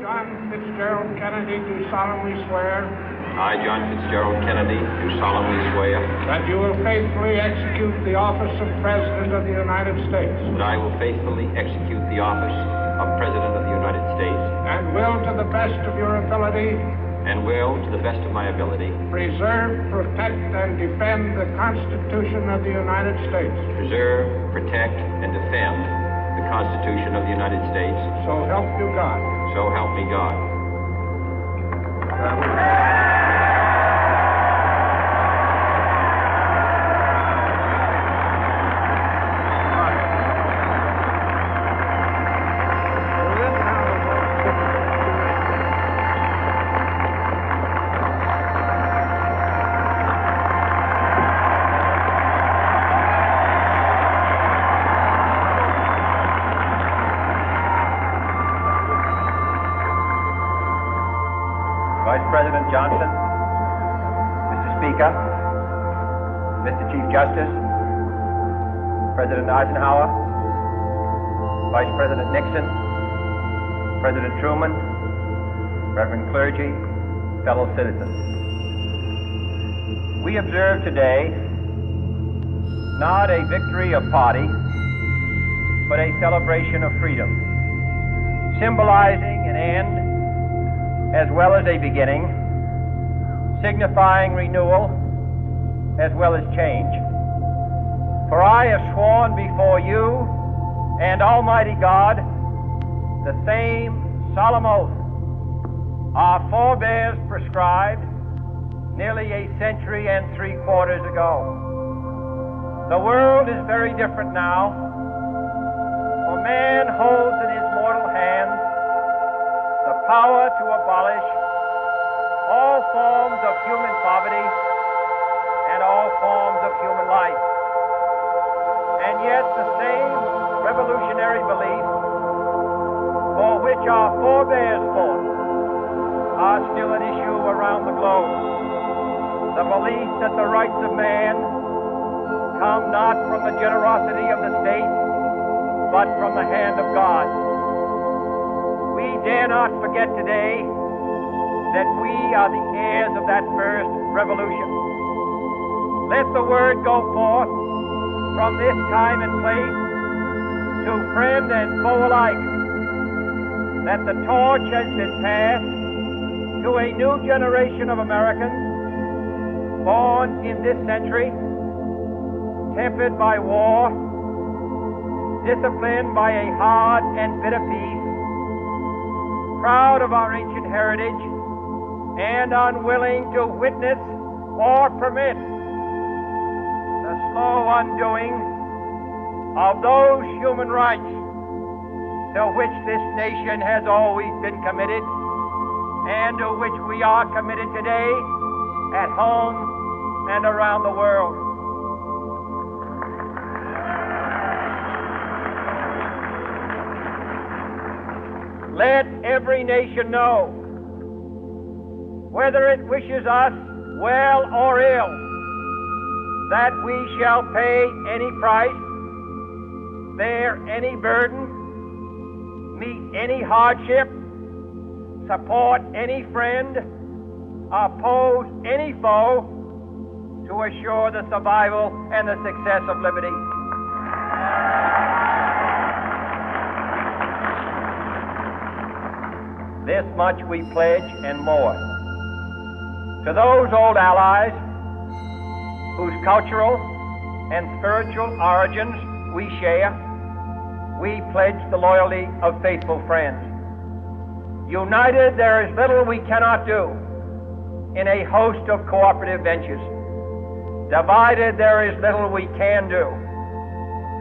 John Fitzgerald Kennedy, do solemnly swear I, John Fitzgerald Kennedy, do solemnly swear that you will faithfully execute the office of President of the United States that I will faithfully execute the office of President of the United States and will, to the best of your ability, to the best of my ability, preserve, protect, and defend the Constitution of the United States. preserve, protect, and defend the Constitution of the United States. So help you God. So help me God. Vice President Johnson, Mr. Speaker, Mr. Chief Justice, President Eisenhower, Vice President Nixon, President Truman, Reverend clergy, fellow citizens. We observe today not a victory of party, but a celebration of freedom, symbolizing an end as well as a beginning, signifying renewal as well as change. For I have sworn before you and Almighty God the same solemn oath our forebears prescribed nearly a century and 3/4 ago. The world is very different now, for man holds in his mortal hands the power to abolish all forms of human poverty and all forms of human life. And yet the same revolutionary beliefs for which our forebears fought are still an issue around the globe. The belief that the rights of man come not from the generosity of the state, but from the hand of God. We dare not forget today that we are the heirs of that first revolution. Let the word go forth from this time and place to friend and foe alike that the torch has been passed to a new generation of Americans born in this century, tempered by war, disciplined by a hard and bitter peace, proud of our ancient heritage, and unwilling to witness or permit the slow undoing of those human rights to which this nation has always been committed and to which we are committed today at home and around the world. Let every nation know, whether it wishes us well or ill, that we shall pay any price, bear any burden, meet any hardship, support any friend, oppose any foe to assure the survival and the success of liberty. This much we pledge and more. To those old allies whose cultural and spiritual origins we share, we pledge the loyalty of faithful friends. United, there is little we cannot do in a host of cooperative ventures. Divided, there is little we can do,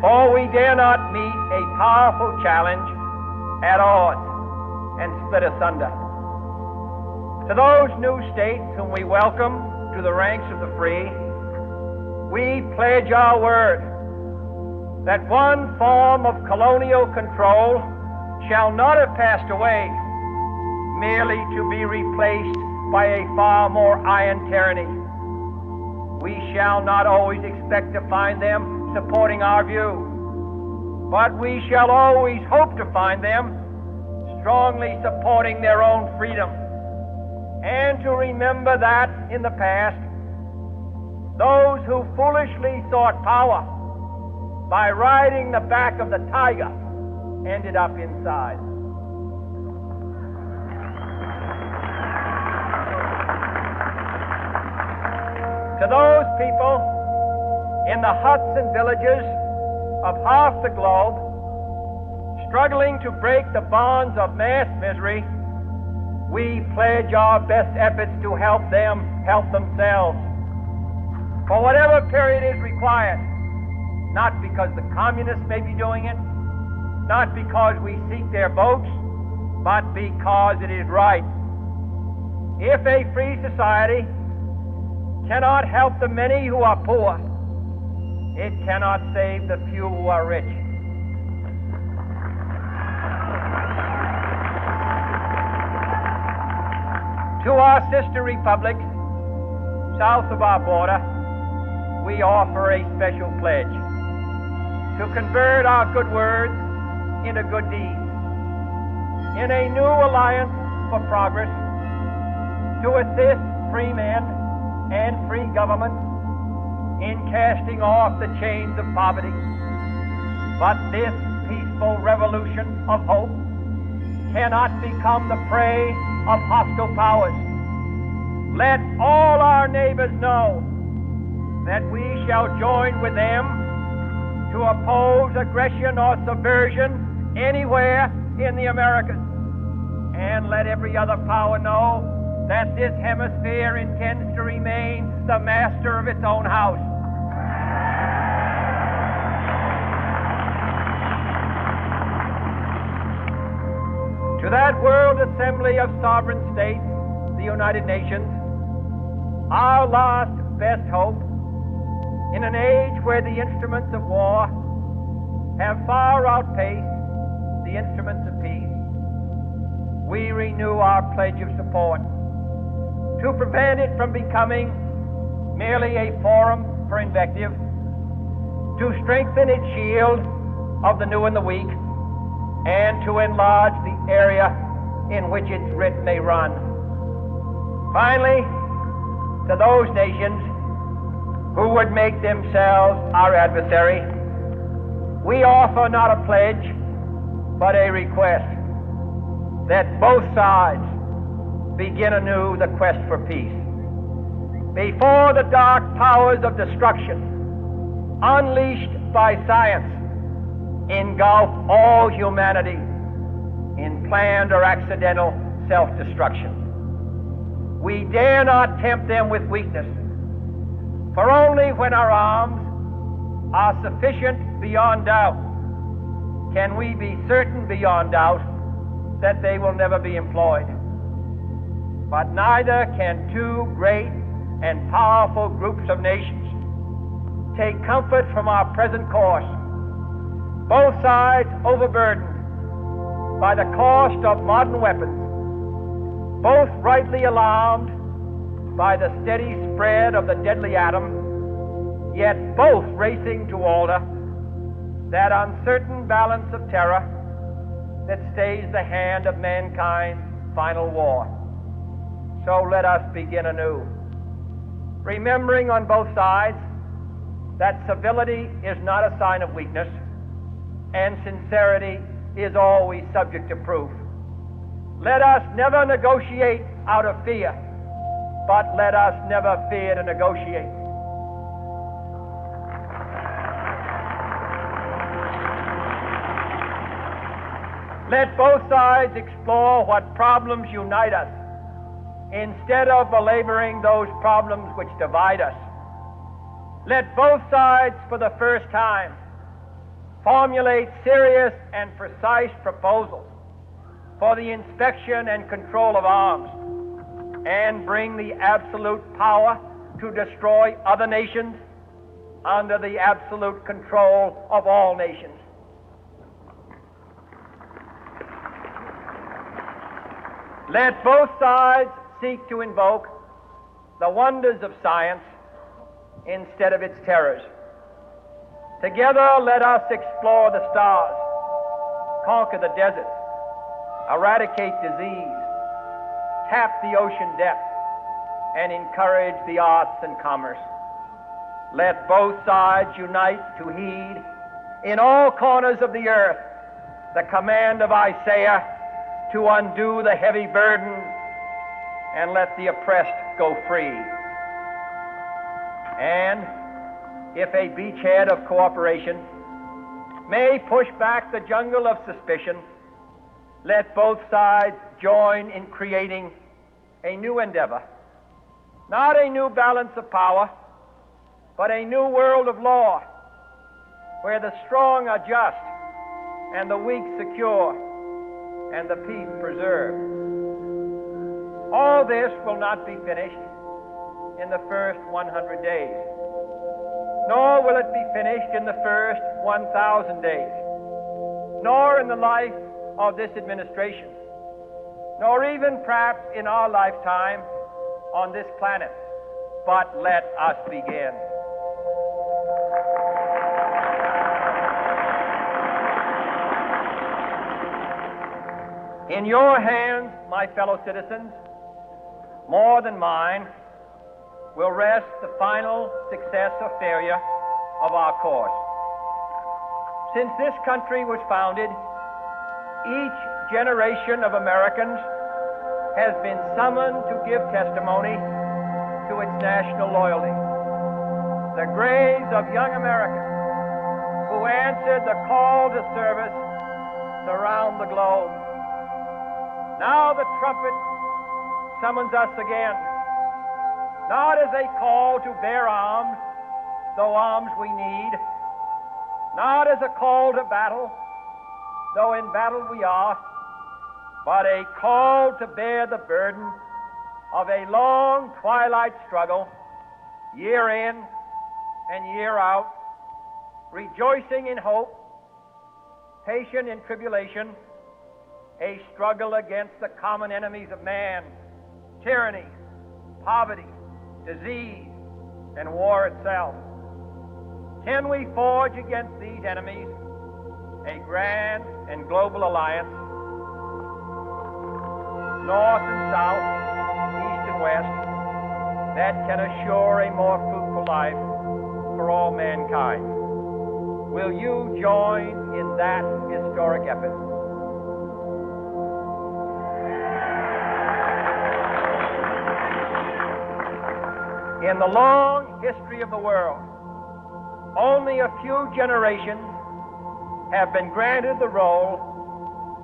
for we dare not meet a powerful challenge at odds and split asunder. To those new states whom we welcome to the ranks of the free, we pledge our word that one form of colonial control shall not have passed away, merely to be replaced by a far more iron tyranny. We shall not always expect to find them supporting our view, but we shall always hope to find them strongly supporting their own freedom, and to remember that in the past, those who foolishly sought power by riding the back of the tiger ended up inside. To those people in the huts and villages of half the globe struggling to break the bonds of mass misery, we pledge our best efforts to help them help themselves for whatever period is required, not because the communists may be doing it, not because we seek their votes, but because it is right. If a free society cannot help the many who are poor, it cannot save the few who are rich. To our sister republics south of our border, we offer a special pledge to convert our good words into good deeds, in a new alliance for progress, to assist free men and free government in casting off the chains of poverty. But this peaceful revolution of hope cannot become the prey of hostile powers. Let all our neighbors know that we shall join with them to oppose aggression or subversion anywhere in the Americas. And let every other power know that this hemisphere intends to remain the master of its own house. To that World Assembly of Sovereign States, the United Nations, our last best hope, in an age where the instruments of war have far outpaced the instruments of peace, we renew our pledge of support to prevent it from becoming merely a forum for invective, to strengthen its shield of the new and the weak, and to enlarge the area in which its writ may run. Finally, to those nations who would make themselves our adversary, we offer not a pledge, but a request that both sides begin anew the quest for peace. Before the dark powers of destruction, unleashed by science, engulf all humanity in planned or accidental self-destruction, we dare not tempt them with weakness, for only when our arms are sufficient beyond doubt can we be certain beyond doubt that they will never be employed. But neither can two great and powerful groups of nations take comfort from our present course, both sides overburdened by the cost of modern weapons, both rightly alarmed by the steady spread of the deadly atom, yet both racing to alter that uncertain balance of terror that stays the hand of mankind's final war. So let us begin anew, remembering on both sides that civility is not a sign of weakness, and sincerity is always subject to proof. Let us never negotiate out of fear, but let us never fear to negotiate. Let both sides explore what problems unite us, instead of belaboring those problems which divide us. Let both sides, for the first time, formulate serious and precise proposals for the inspection and control of arms, and bring the absolute power to destroy other nations under the absolute control of all nations. Let both sides seek to invoke the wonders of science instead of its terrors. Together, let us explore the stars, conquer the deserts, eradicate disease, tap the ocean depth, and encourage the arts and commerce. Let both sides unite to heed in all corners of the earth the command of Isaiah to undo the heavy burdens and let the oppressed go free. And if a beachhead of cooperation may push back the jungle of suspicion, let both sides join in creating a new endeavor, not a new balance of power, but a new world of law, where the strong are just and the weak secure and the peace preserved. All this will not be finished in the first 100 days, nor will it be finished in the first 1,000 days, nor in the life of this administration, nor even perhaps in our lifetime on this planet. But let us begin. In your hands, my fellow citizens, more than mine, will rest the final success or failure of our course. Since this country was founded, each generation of Americans has been summoned to give testimony to its national loyalty. The graves of young Americans who answered the call to service surround the globe. Now the trumpet summons us again, not as a call to bear arms, though arms we need, not as a call to battle, though in battle we are, but a call to bear the burden of a long twilight struggle, year in and year out, rejoicing in hope, patient in tribulation, a struggle against the common enemies of man, tyranny, poverty, disease, and war itself. Can we forge against these enemies a grand and global alliance, north and south, east and west, that can assure a more fruitful life for all mankind? Will you join in that historic effort? In the long history of the world, only a few generations have been granted the role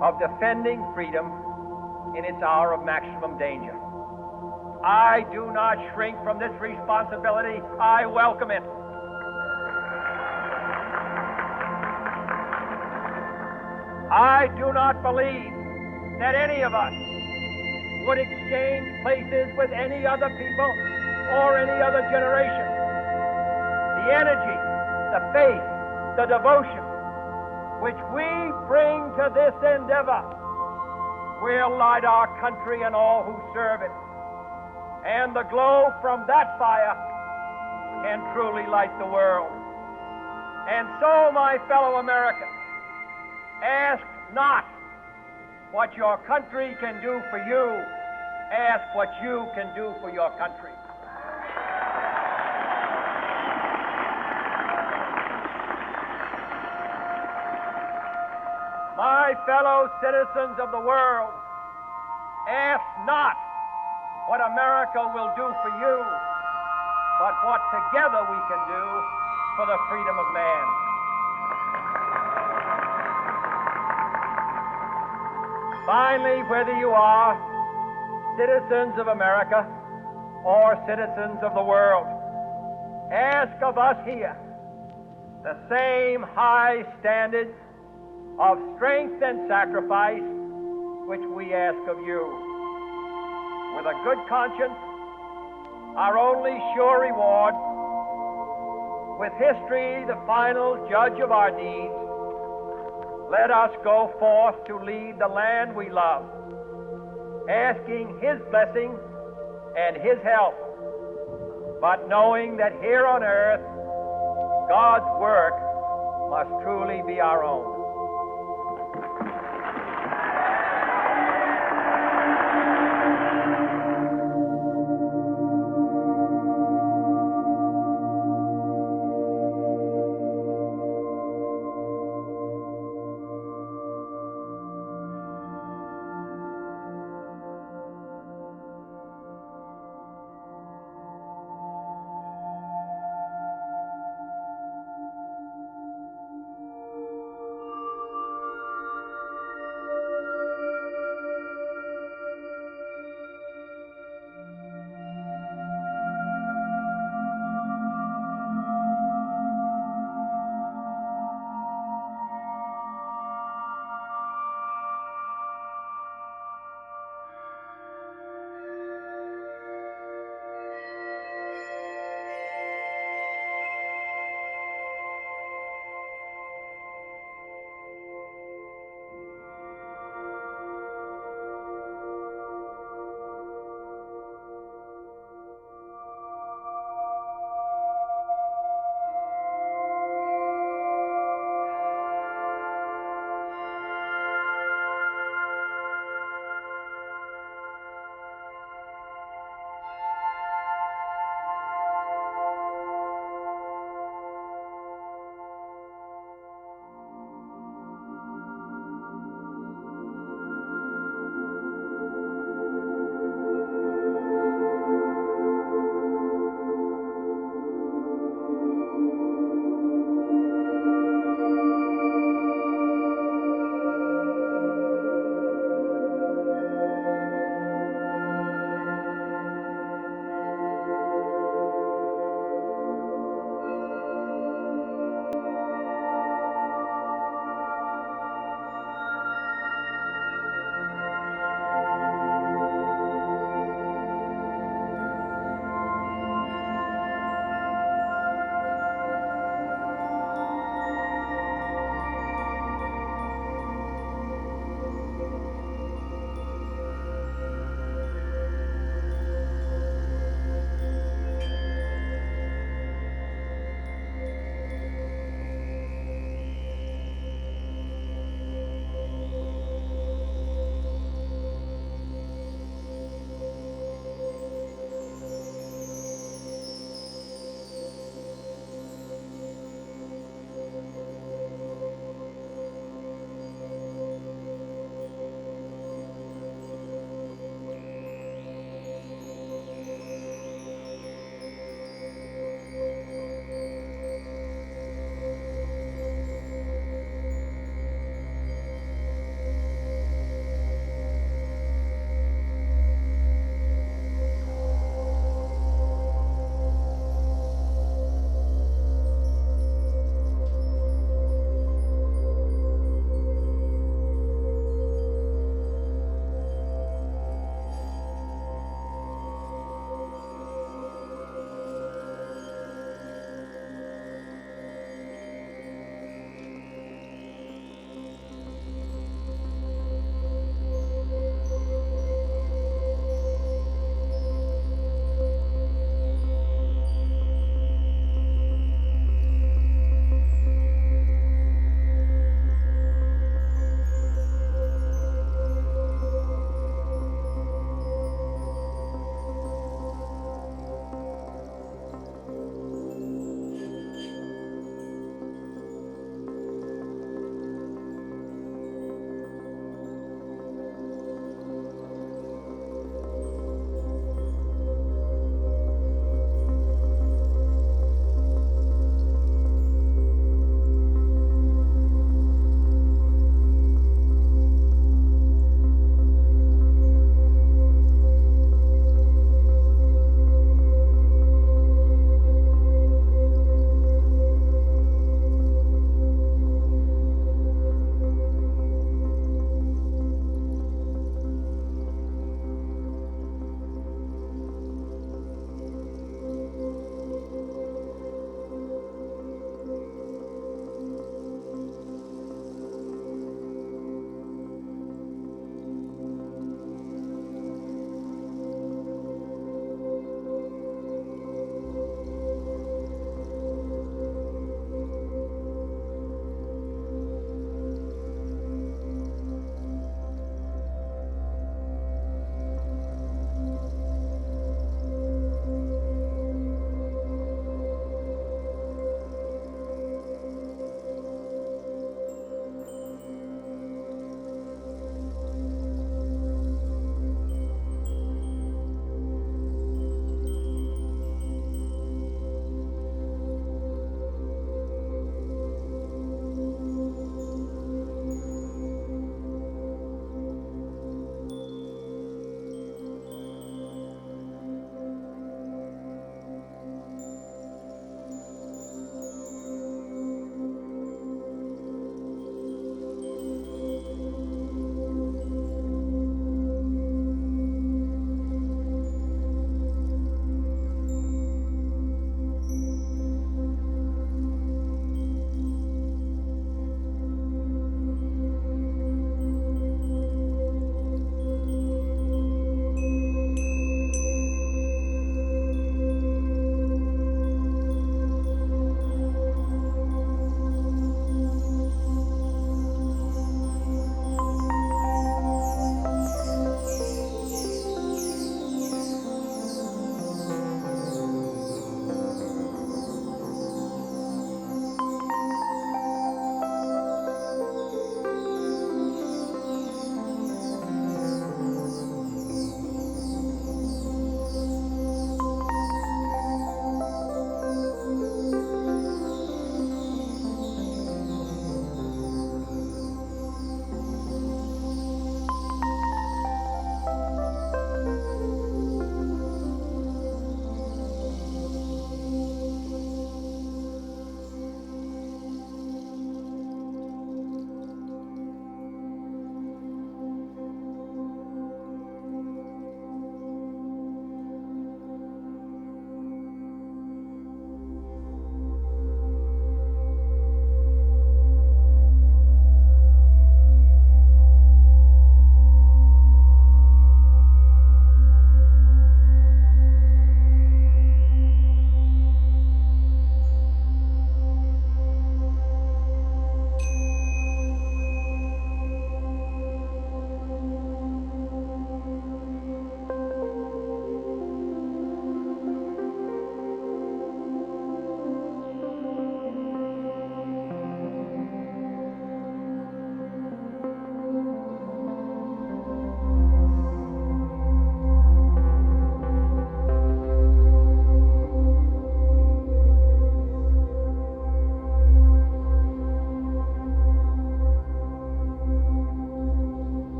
of defending freedom in its hour of maximum danger. I do not shrink from this responsibility. I welcome it. I do not believe that any of us would exchange places with any other people or any other generation. The energy, the faith, the devotion which we bring to this endeavor will light our country and all who serve it. And the glow from that fire can truly light the world. And so, my fellow Americans, ask not what your country can do for you. Ask what you can do for your country. My fellow citizens of the world, ask not what America will do for you, but what together we can do for the freedom of man. Finally, whether you are citizens of America or citizens of the world, ask of us here the same high standards of strength and sacrifice which we ask of you. With a good conscience, our only sure reward, with history the final judge of our deeds, let us go forth to lead the land we love, asking His blessing and His help, but knowing that here on earth, God's work must truly be our own.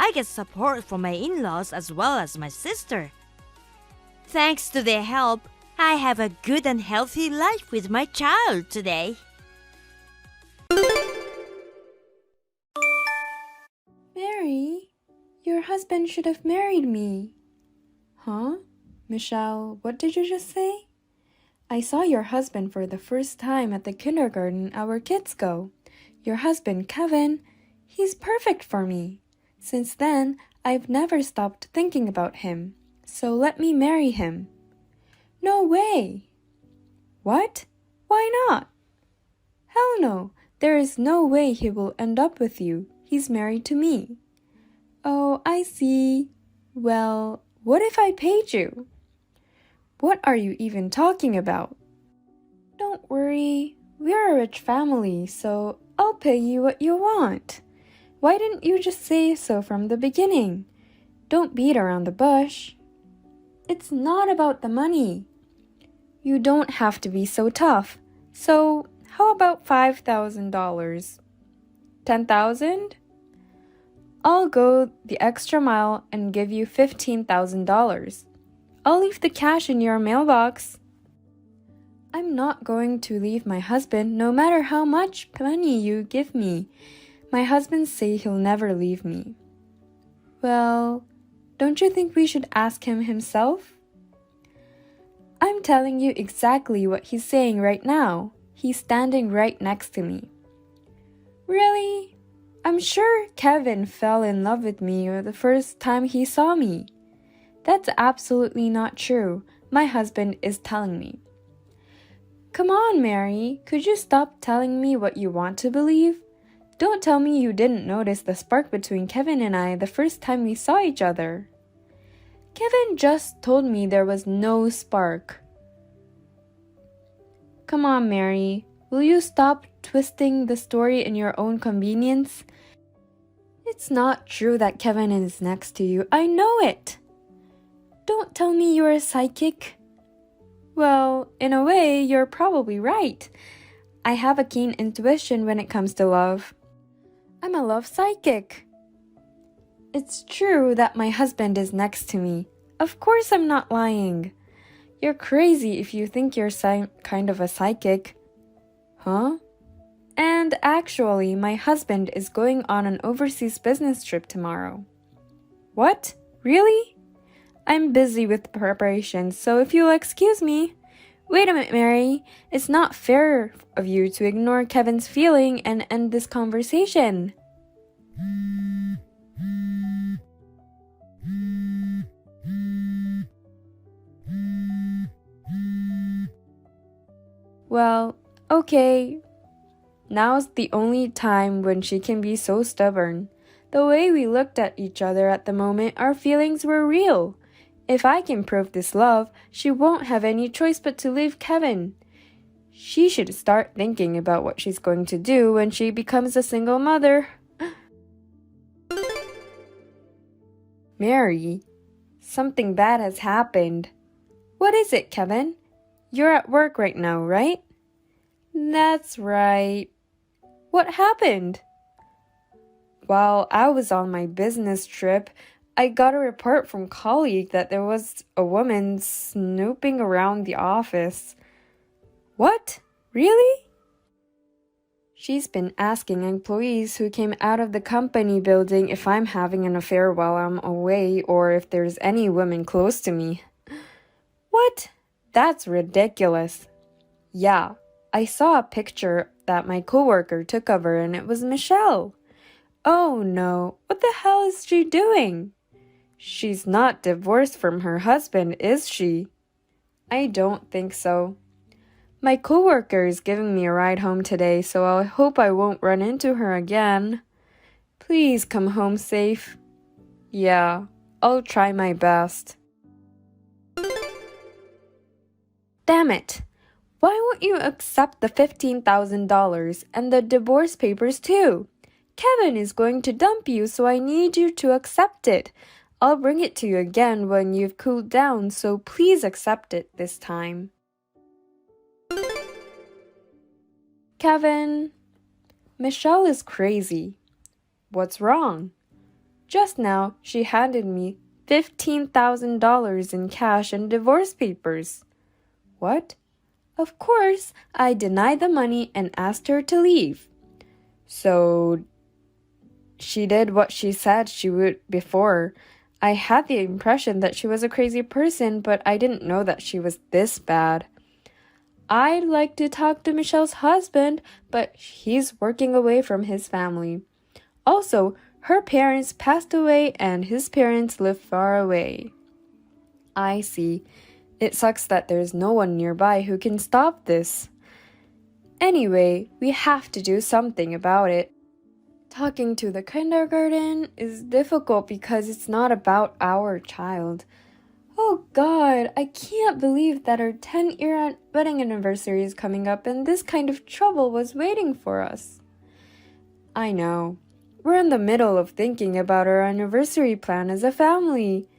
I get support from my in-laws as well as my sister. Thanks to their help, I have a good and healthy life with my child today. Mary, your husband should have married me. Huh? Michelle, what did you just say? I saw your husband for the first time at the kindergarten our kids go. Your husband, Kevin, he's perfect for me. Since then, I've never stopped thinking about him. So let me marry him. No way! What? Why not? Hell no! There is no way he will end up with you. He's married to me. Oh, I see. Well, what if I paid you? What are you even talking about? Don't worry, we're a rich family, so I'll pay you what you want. Why didn't you just say so from the beginning? Don't beat around the bush. It's not about the money. You don't have to be so tough. So, how about $5,000? 10,000? I'll go the extra mile and give you $15,000. I'll leave the cash in your mailbox. I'm not going to leave my husband no matter how much money you give me. My husband says he'll never leave me. Well, don't you think we should ask him himself? I'm telling you exactly what he's saying right now. He's standing right next to me. Really? I'm sure Kevin fell in love with me the first time he saw me. That's absolutely not true. My husband is telling me. Come on, Mary. Could you stop telling me what you want to believe? Don't tell me you didn't notice the spark between Kevin and I the first time we saw each other. Kevin just told me there was no spark. Come on, Mary. Will you stop twisting the story in your own convenience? It's not true that Kevin is next to you. I know it. Don't tell me you're a psychic. Well, in a way, you're probably right. I have a keen intuition when it comes to love. I'm a love psychic. It's true that my husband is next to me. Of course I'm not lying. You're crazy if you think you're kind of a psychic. Huh? And actually, my husband is going on an overseas business trip tomorrow. What? Really? I'm busy with preparations, so if you'll excuse me. Wait a minute, Mary. It's not fair of you to ignore Kevin's feeling and end this conversation. Well, okay. Now's the only time when she can be so stubborn. The way we looked at each other at the moment, our feelings were real. If I can prove this love, she won't have any choice but to leave Kevin. She should start thinking about what she's going to do when she becomes a single mother. Mary, something bad has happened. What is it, Kevin? You're at work right now, right? That's right. What happened? While I was on my business trip, I got a report from a colleague that there was a woman snooping around the office. What? Really? She's been asking employees who came out of the company building if I'm having an affair while I'm away or if there's any women close to me. What? That's ridiculous. Yeah, I saw a picture that my coworker took of her and it was Michelle. Oh no, what the hell is she doing? She's not divorced from her husband, is she? I don't think so. My coworker is giving me a ride home today, so I hope I won't run into her again. Please come home safe. Yeah, I'll try my best. Damn it! Why won't you accept the $15,000 and the divorce papers too? Kevin is going to dump you, so I need you to accept it. I'll bring it to you again when you've cooled down, so please accept it this time. Kevin, Michelle is crazy. What's wrong? Just now, she handed me $15,000 in cash and divorce papers. What? Of course, I denied the money and asked her to leave. So, she did what she said she would before. I had the impression that she was a crazy person, but I didn't know that she was this bad. I'd like to talk to Michelle's husband, but he's working away from his family. Also, her parents passed away and his parents live far away. I see. It sucks that there's no one nearby who can stop this. Anyway, we have to do something about it. Talking to the kindergarten is difficult because it's not about our child. Oh God, I can't believe that our 10-year wedding anniversary is coming up and this kind of trouble was waiting for us. I know. We're in the middle of thinking about our anniversary plan as a family.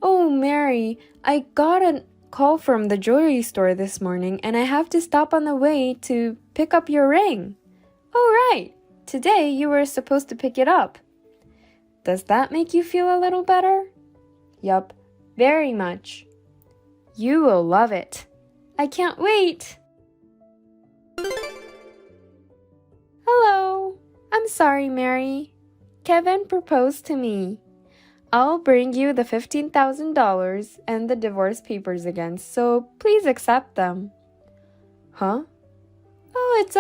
Oh, Mary, I got a call from the jewelry store this morning and I have to stop on the way to pick up your ring. Oh, right. Today you were supposed to pick it up. Does that make you feel a little better? Yup, very much. You will love it. I can't wait. Hello. I'm sorry, Mary. Kevin proposed to me. I'll bring you the $15,000 and the divorce papers again, so please accept them. Huh? Oh, it's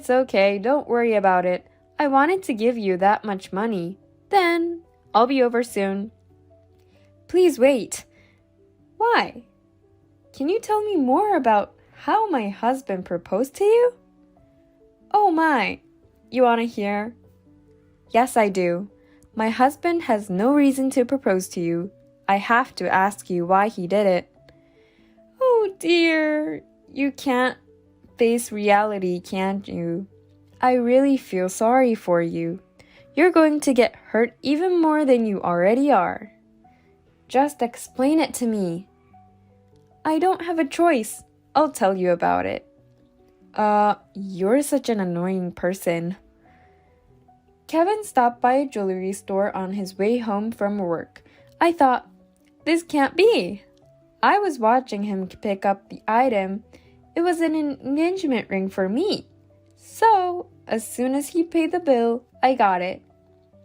okay. Don't worry about it. I wanted to give you that much money. Then, I'll be over soon. Please wait. Why? Can you tell me more about how my husband proposed to you? Oh my. You want to hear? Yes, I do. My husband has no reason to propose to you. I have to ask you why he did it. Oh dear. You can't face reality, can't you? I really feel sorry for you. You're going to get hurt even more than you already are. Just explain it to me. I don't have a choice. I'll tell you about it. You're such an annoying person. Kevin stopped by a jewelry store on his way home from work. I thought, this can't be. I was watching him pick up the item. It was an engagement ring for me. So, as soon as he paid the bill, I got it.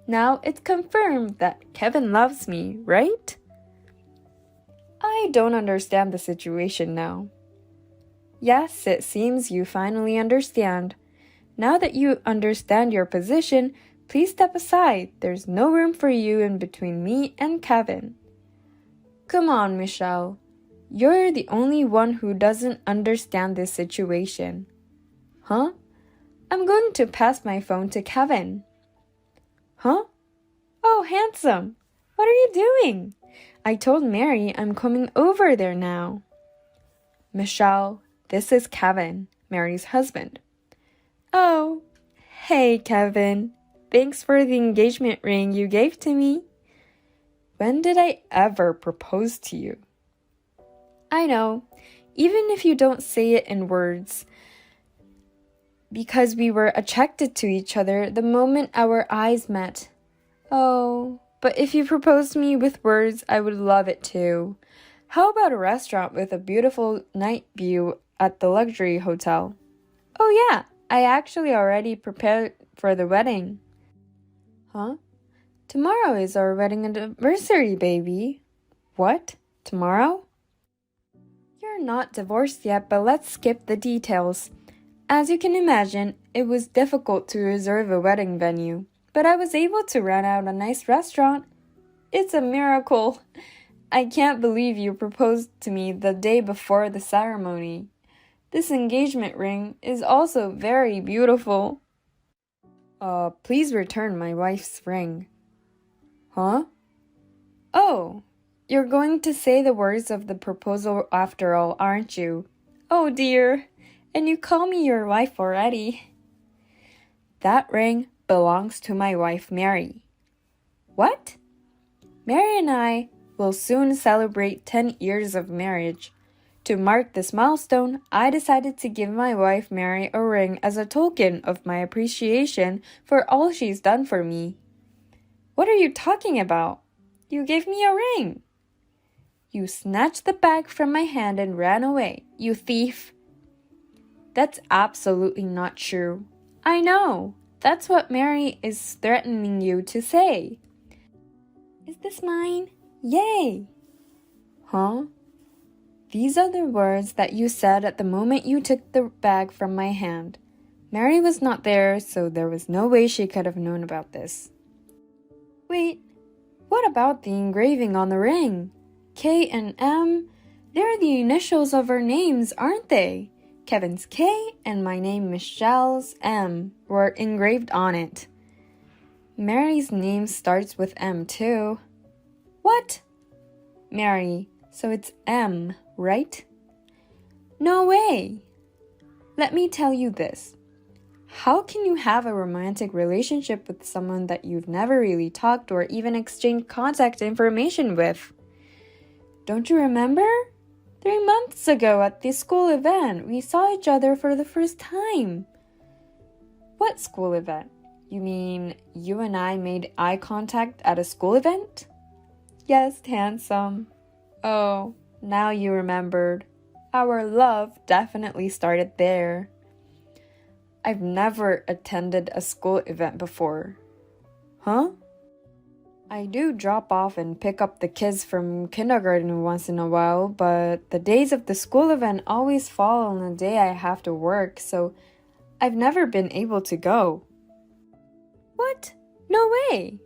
Now it's confirmed that Kevin loves me, right? I don't understand the situation now. Yes, it seems you finally understand. Now that you understand your position, please step aside. There's no room for you in between me and Kevin. Come on, Michelle. You're the only one who doesn't understand this situation. Huh? I'm going to pass my phone to Kevin. Huh? Oh, handsome. What are you doing? I told Mary I'm coming over there now. Michelle, this is Kevin, Mary's husband. Oh, hey, Kevin. Thanks for the engagement ring you gave to me. When did I ever propose to you? I know, even if you don't say it in words, because we were attracted to each other the moment our eyes met. Oh, but if you proposed to me with words, I would love it too. How about a restaurant with a beautiful night view at the luxury hotel? Oh yeah, I actually already prepared for the wedding. Huh? Tomorrow is our wedding anniversary, baby. What? Tomorrow? You're not divorced yet, but let's skip the details. As you can imagine, it was difficult to reserve a wedding venue, but I was able to rent out a nice restaurant. It's a miracle. I can't believe you proposed to me the day before the ceremony. This engagement ring is also very beautiful. Please return my wife's ring. Huh? Oh, you're going to say the words of the proposal after all, aren't you? Oh dear, and you call me your wife already. That ring belongs to my wife, Mary. What? Mary and I will soon celebrate 10 years of marriage. To mark this milestone, I decided to give my wife Mary a ring as a token of my appreciation for all she's done for me. What are you talking about? You gave me a ring. You snatched the bag from my hand and ran away, you thief. That's absolutely not true. I know. That's what Mary is threatening you to say. Is this mine? Yay! Huh? These are the words that you said at the moment you took the bag from my hand. Mary was not there, so there was no way she could have known about this. Wait, what about the engraving on the ring? K and M? They're the initials of our names, aren't they? Kevin's K and my name Michelle's M were engraved on it. Mary's name starts with M too. What? Mary, So it's M, right? No way! Let me tell you this. How can you have a romantic relationship with someone that you've never really talked or even exchanged contact information with? Don't you remember? 3 months ago at the school event, we saw each other for the first time. What school event? You mean you and I made eye contact at a school event? Yes, handsome. Oh, now you remembered. Our love definitely started there. I've never attended a school event before. Huh? I do drop off and pick up the kids from kindergarten once in a while, but the days of the school event always fall on the day I have to work, so I've never been able to go. What? No way!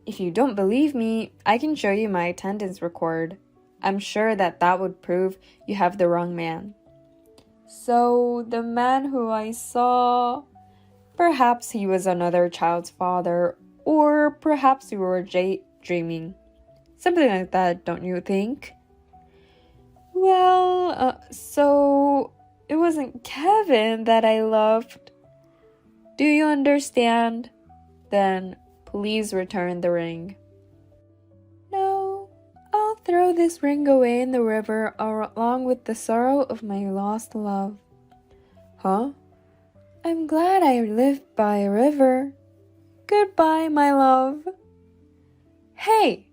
If you don't believe me, I can show you my attendance record. I'm sure that would prove you have the wrong man. So, the man who I saw, perhaps he was another child's father, or perhaps you were dreaming. Something like that, don't you think? Well, so it wasn't Kevin that I loved. Do you understand? Then please return the ring. No, I'll throw this ring away in the river along with the sorrow of my lost love. Huh? I'm glad I lived by a river. Goodbye, my love. Hey!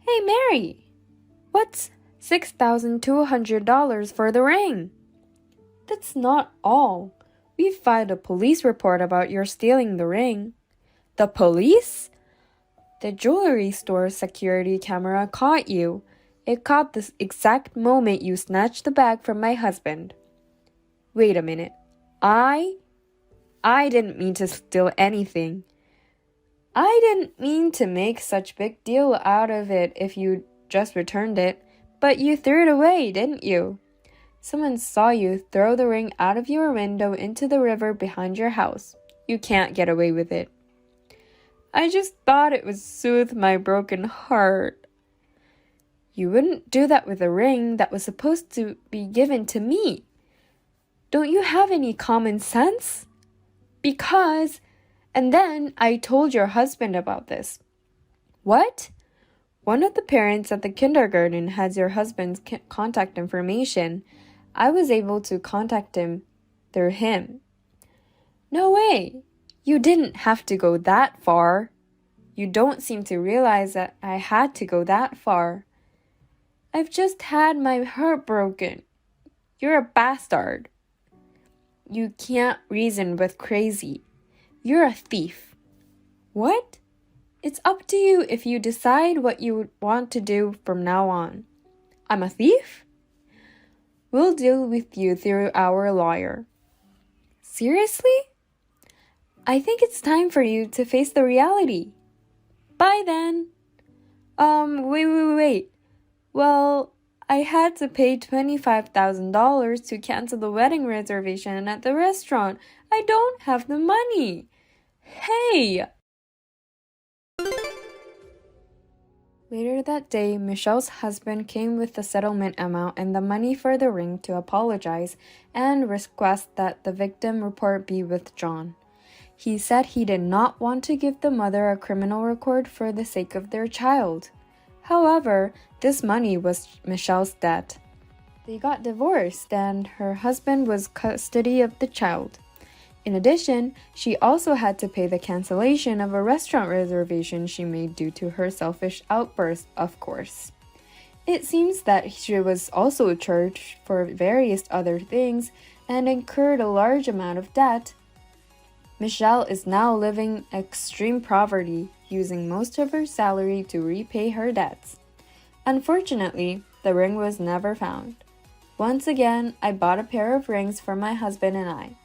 Hey, Mary! What's $6,200 for the ring? That's not all. We filed a police report about your stealing the ring. The police? The jewelry store security camera caught you. It caught the exact moment you snatched the bag from my husband. Wait a minute. I didn't mean to steal anything. I didn't mean to make such big deal out of it if you just returned it, but you threw it away, didn't you? Someone saw you throw the ring out of your window into the river behind your house. You can't get away with it. I just thought it would soothe my broken heart. You wouldn't do that with a ring that was supposed to be given to me. Don't you have any common sense? Because... And then I told your husband about this. What? One of the parents at the kindergarten has your husband's contact information. I was able to contact him through him. No way. You didn't have to go that far. You don't seem to realize that I had to go that far. I've just had my heart broken. You're a bastard. You can't reason with crazy. You're a thief. What? It's up to you if you decide what you want to do from now on. I'm a thief? We'll deal with you through our lawyer. Seriously? I think it's time for you to face the reality. Bye then. Wait. Well, I had to pay $25,000 to cancel the wedding reservation at the restaurant. I don't have the money. Hey! Later that day, Michelle's husband came with the settlement amount and the money for the ring to apologize and request that the victim report be withdrawn. He said he did not want to give the mother a criminal record for the sake of their child. However, this money was Michelle's debt. They got divorced and her husband was custody of the child. In addition, she also had to pay the cancellation of a restaurant reservation she made due to her selfish outburst, of course. It seems that she was also charged for various other things and incurred a large amount of debt. Michelle is now living extreme poverty, using most of her salary to repay her debts. Unfortunately, the ring was never found. Once again, I bought a pair of rings for my husband and I.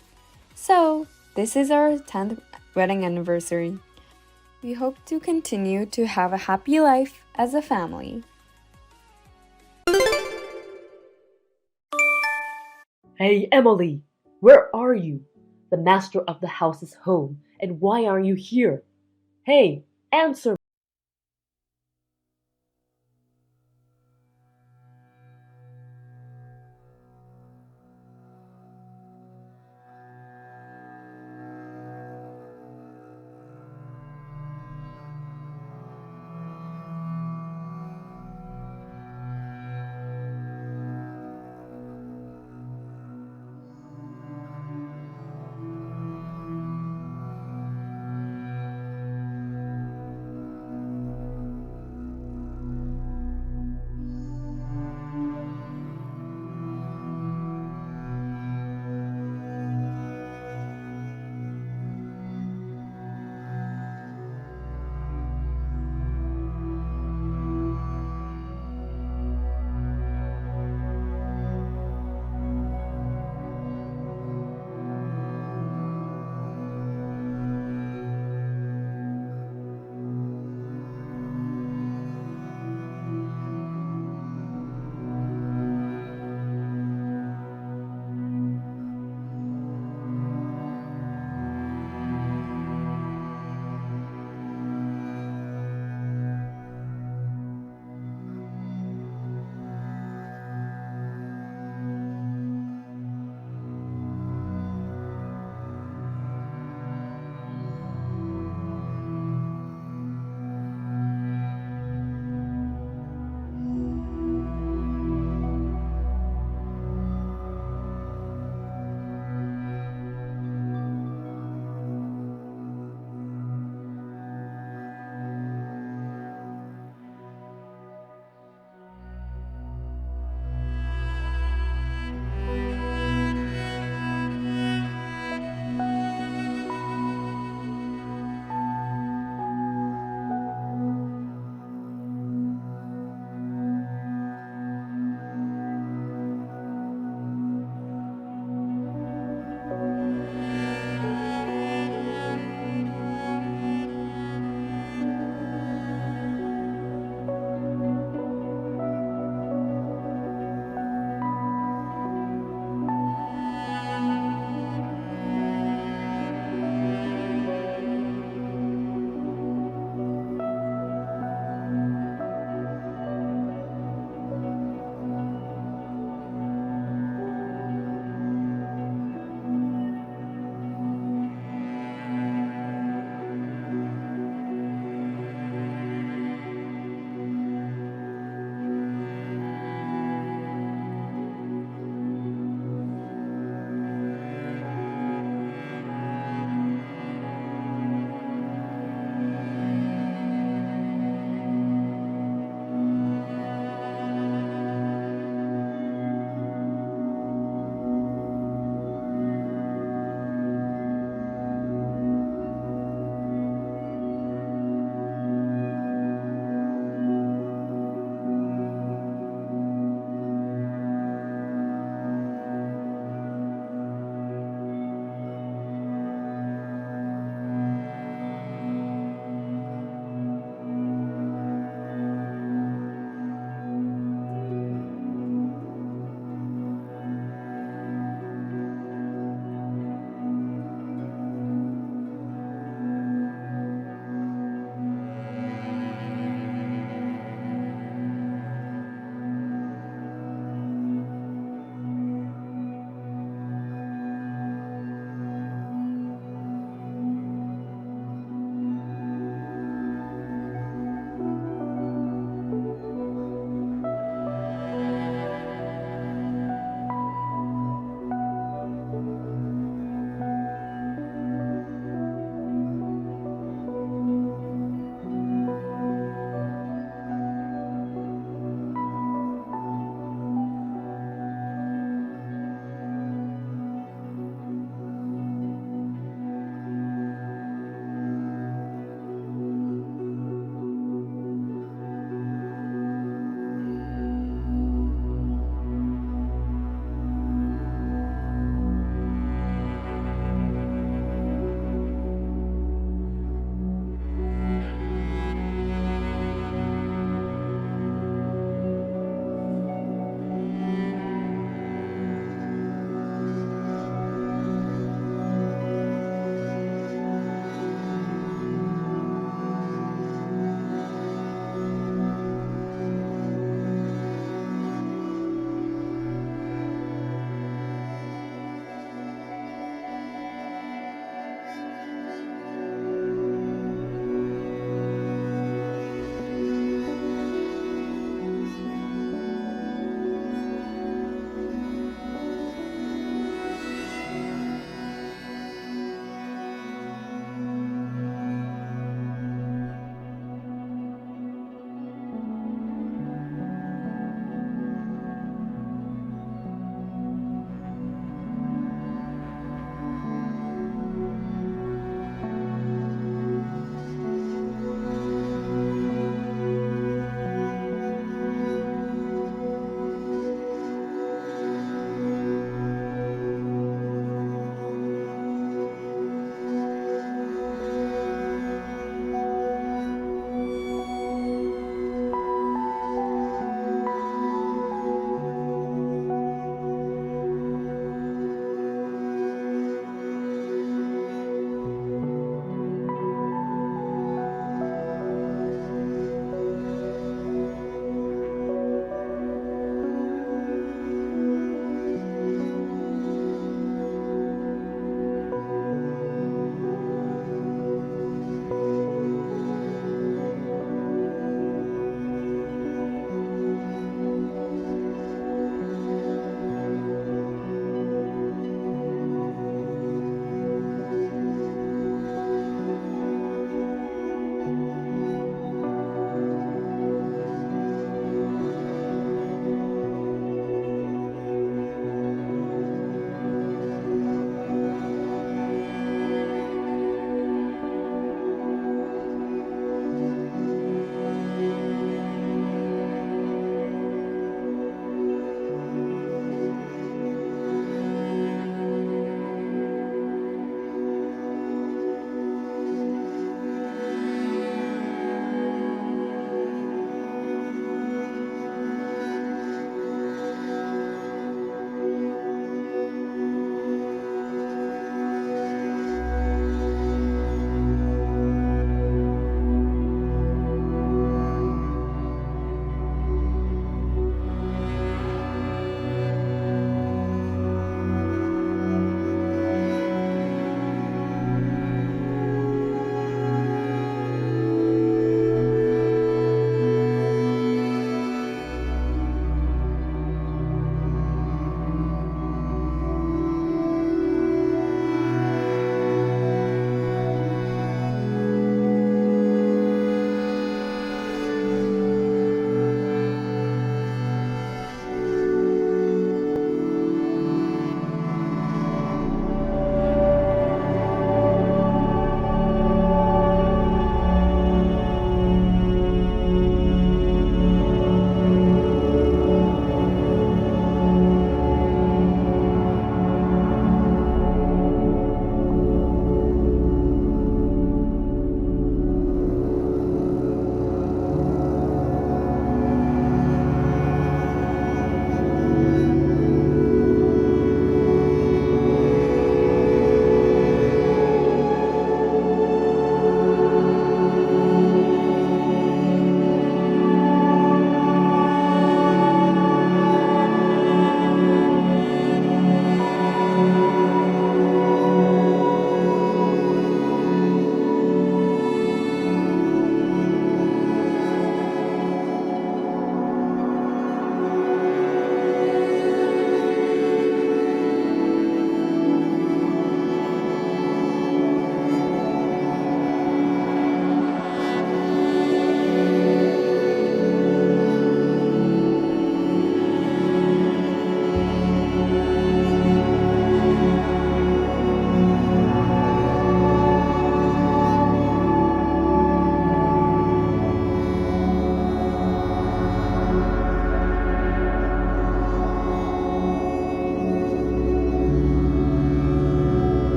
So, this is our 10th wedding anniversary. We hope to continue to have a happy life as a family. Hey, Emily, Where are you? The master of the house is home, and why aren't you here? Hey, answer